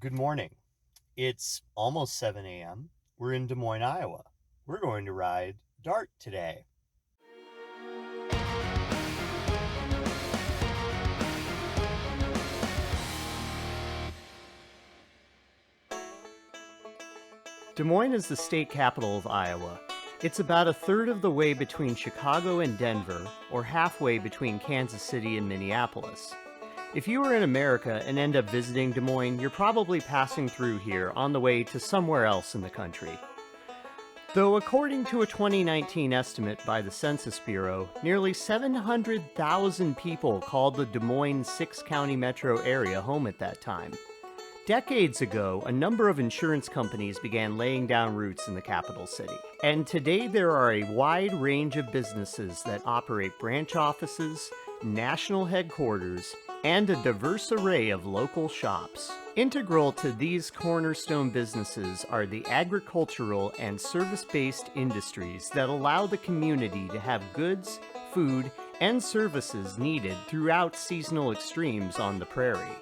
Good morning. It's almost 7 a.m. We're in Des Moines, Iowa. We're going to ride Dart today. Des Moines is the state capital of Iowa. It's about a third of the way between Chicago and Denver, or halfway between Kansas City and Minneapolis. If you are in America and end up visiting Des Moines, you're probably passing through here on the way to somewhere else in the country. Though according to a 2019 estimate by the Census Bureau, nearly 700,000 people called the Des Moines six-county metro area home at that time. Decades ago, a number of insurance companies began laying down roots in the capital city. And today there are a wide range of businesses that operate branch offices, national headquarters, and a diverse array of local shops. Integral to these cornerstone businesses are the agricultural and service-based industries that allow the community to have goods, food, and services needed throughout seasonal extremes on the prairie.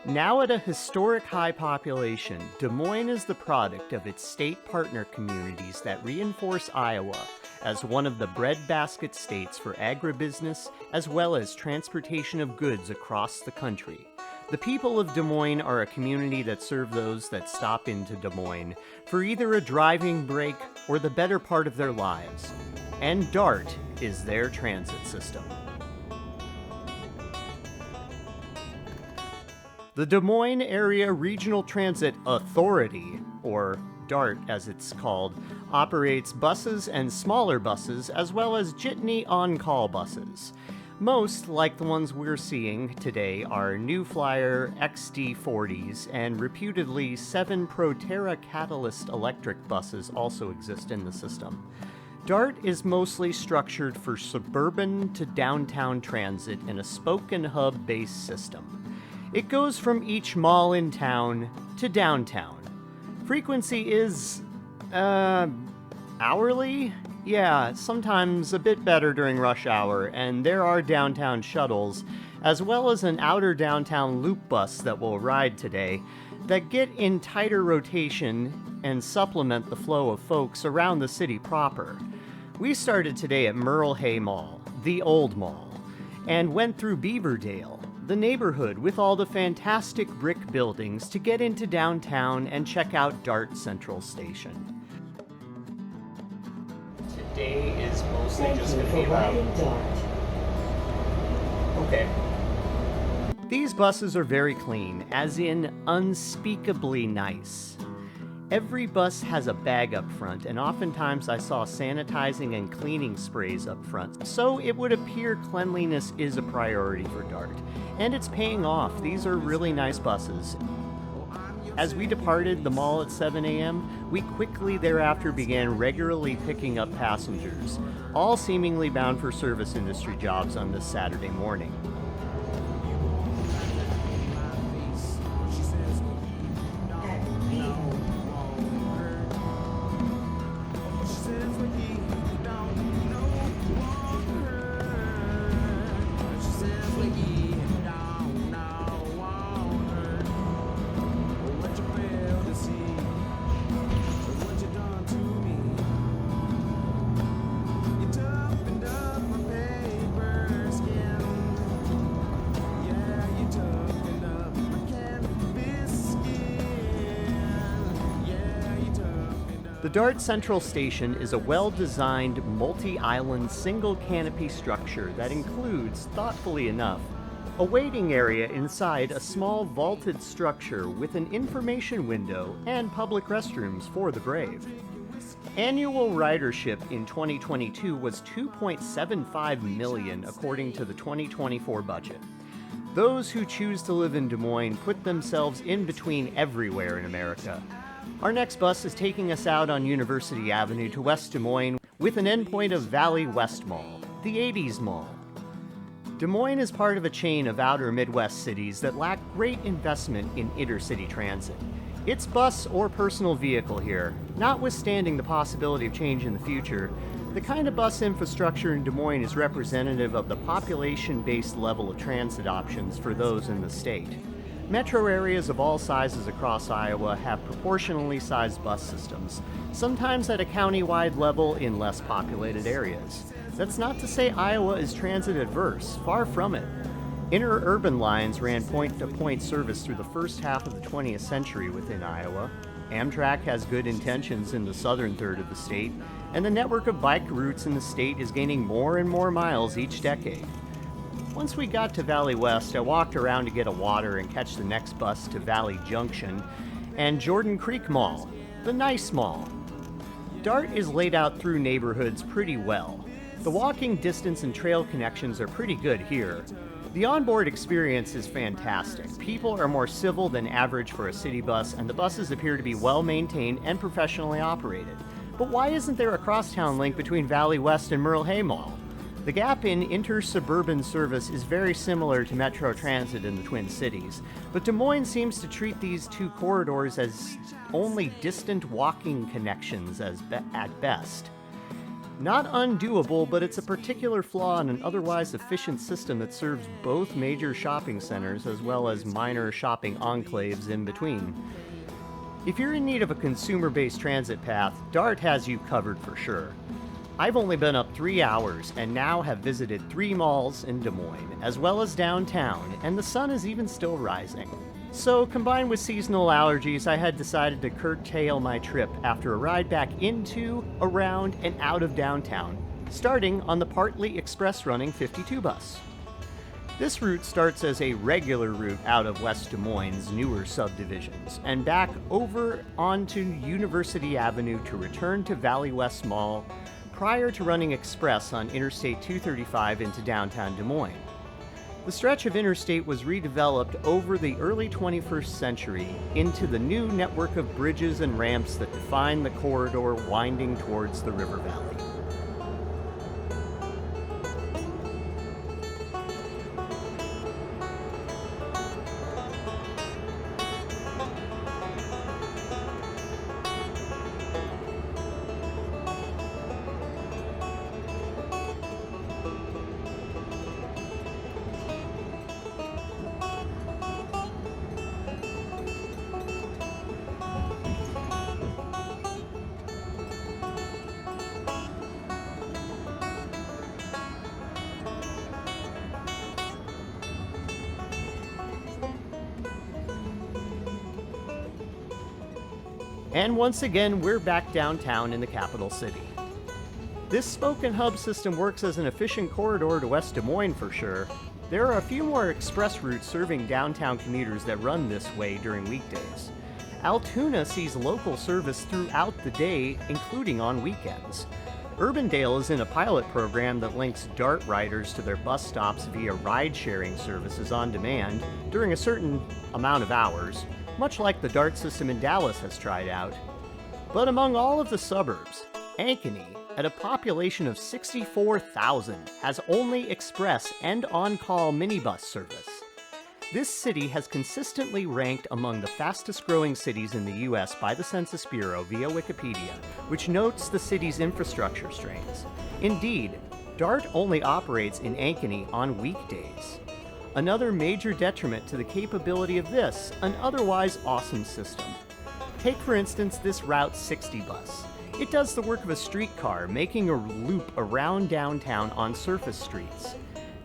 Now at a historic high population, Des Moines is the product of its state partner communities that reinforce Iowa as one of the breadbasket states for agribusiness as well as transportation of goods across the country. The people of Des Moines are a community that serve those that stop into Des Moines for either a driving break or the better part of their lives. And DART is their transit system. The Des Moines Area Regional Transit Authority, or DART as it's called, operates buses and smaller buses as well as jitney on-call buses. Most, like the ones we're seeing today, are New Flyer XD40s, and reputedly 7 Proterra Catalyst electric buses also exist in the system. DART is mostly structured for suburban to downtown transit in a spoke and hub-based system. It goes from each mall in town to downtown. Frequency is, hourly? Yeah, sometimes a bit better during rush hour, and there are downtown shuttles, as well as an outer downtown loop bus that will ride today, that get in tighter rotation and supplement the flow of folks around the city proper. We started today at Merle Hay Mall, the old mall, and went through Beaverdale, the neighborhood with all the fantastic brick buildings, to get into downtown and check out Dart Central Station. Today is mostly just going to be about... Okay. These buses are very clean, as in unspeakably nice. Every bus has a bag up front, and oftentimes I saw sanitizing and cleaning sprays up front, so it would appear cleanliness is a priority for DART. And it's paying off. These are really nice buses. As we departed the mall at 7 a.m., we quickly thereafter began regularly picking up passengers, all seemingly bound for service industry jobs on this Saturday morning. The Dart Central Station is a well-designed, multi-island, single-canopy structure that includes, thoughtfully enough, a waiting area inside a small vaulted structure with an information window and public restrooms for the brave. Annual ridership in 2022 was 2.75 million according to the 2024 budget. Those who choose to live in Des Moines put themselves in between everywhere in America. Our next bus is taking us out on University Avenue to West Des Moines with an endpoint of Valley West Mall, the 80s Mall. Des Moines is part of a chain of outer Midwest cities that lack great investment in intercity transit. It's bus or personal vehicle here, notwithstanding the possibility of change in the future. The kind of bus infrastructure in Des Moines is representative of the population-based level of transit options for those in the state. Metro areas of all sizes across Iowa have proportionally sized bus systems, sometimes at a county-wide level in less populated areas. That's not to say Iowa is transit adverse, far from it. Interurban lines ran point-to-point service through the first half of the 20th century within Iowa. Amtrak has good intentions in the southern third of the state, and the network of bike routes in the state is gaining more and more miles each decade. Once we got to Valley West, I walked around to get a water and catch the next bus to Valley Junction and Jordan Creek Mall, the nice mall. DART is laid out through neighborhoods pretty well. The walking distance and trail connections are pretty good here. The onboard experience is fantastic. People are more civil than average for a city bus, and the buses appear to be well maintained and professionally operated. But why isn't there a crosstown link between Valley West and Merle Hay Mall? The gap in inter-suburban service is very similar to Metro Transit in the Twin Cities, but Des Moines seems to treat these two corridors as only distant walking connections at best. Not undoable, but it's a particular flaw in an otherwise efficient system that serves both major shopping centers as well as minor shopping enclaves in between. If you're in need of a consumer-based transit path, DART has you covered for sure. I've only been up 3 hours and now have visited 3 malls in Des Moines, as well as downtown, and the sun is even still rising. So, combined with seasonal allergies, I had decided to curtail my trip after a ride back into, around, and out of downtown, starting on the partly express-running 52 bus. This route starts as a regular route out of West Des Moines' newer subdivisions, and back over onto University Avenue to return to Valley West Mall, prior to running express on Interstate 235 into downtown Des Moines. The stretch of interstate was redeveloped over the early 21st century into the new network of bridges and ramps that define the corridor winding towards the river valley. And once again, we're back downtown in the capital city. This spoke and hub system works as an efficient corridor to West Des Moines for sure. There are a few more express routes serving downtown commuters that run this way during weekdays. Altoona sees local service throughout the day, including on weekends. Urbandale is in a pilot program that links DART riders to their bus stops via ride-sharing services on demand during a certain amount of hours, much like the DART system in Dallas has tried out. But among all of the suburbs, Ankeny, at a population of 64,000, has only express and on-call minibus service. This city has consistently ranked among the fastest-growing cities in the U.S. by the Census Bureau via Wikipedia, which notes the city's infrastructure strengths. Indeed, DART only operates in Ankeny on weekdays. Another major detriment to the capability of this, an otherwise awesome system. Take for instance this Route 60 bus. It does the work of a streetcar, making a loop around downtown on surface streets.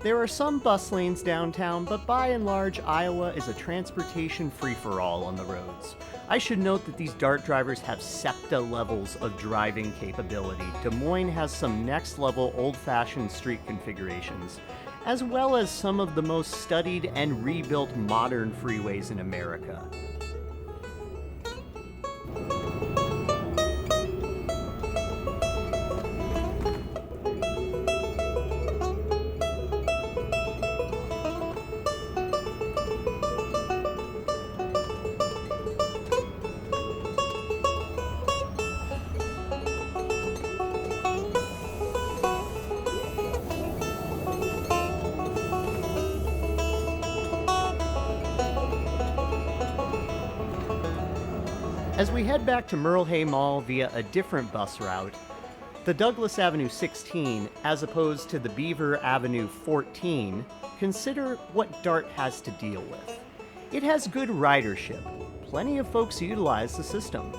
There are some bus lanes downtown, but by and large, Iowa is a transportation free-for-all on the roads. I should note that these DART drivers have SEPTA levels of driving capability. Des Moines has some next-level old-fashioned street configurations, as well as some of the most studied and rebuilt modern freeways in America. As we head back to Merle Hay Mall via a different bus route, the Douglas Avenue 16, as opposed to the Beaver Avenue 14, consider what DART has to deal with. It has good ridership. Plenty of folks utilize the system.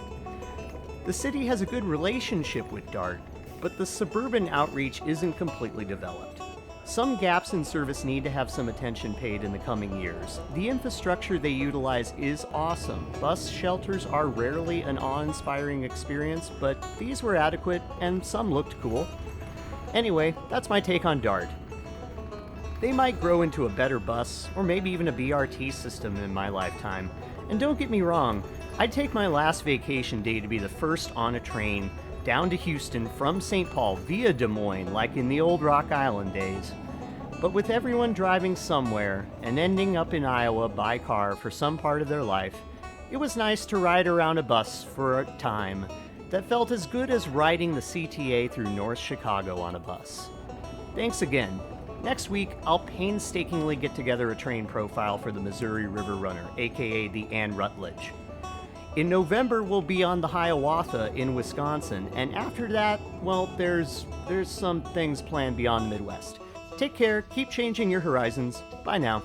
The city has a good relationship with DART, but the suburban outreach isn't completely developed. Some gaps in service need to have some attention paid in the coming years. The infrastructure they utilize is awesome. Bus shelters are rarely an awe-inspiring experience, but these were adequate and some looked cool. Anyway, that's my take on DART. They might grow into a better bus, or maybe even a BRT system in my lifetime. And don't get me wrong, I'd take my last vacation day to be the first on a train down to Houston from St. Paul via Des Moines like in the old Rock Island days. But with everyone driving somewhere and ending up in Iowa by car for some part of their life, it was nice to ride around a bus for a time that felt as good as riding the CTA through North Chicago on a bus. Thanks again. Next week, I'll painstakingly get together a train profile for the Missouri River Runner, aka the Ann Rutledge. In November, we'll be on the Hiawatha in Wisconsin, and after that, well, there's some things planned beyond the Midwest. Take care, keep changing your horizons. Bye now.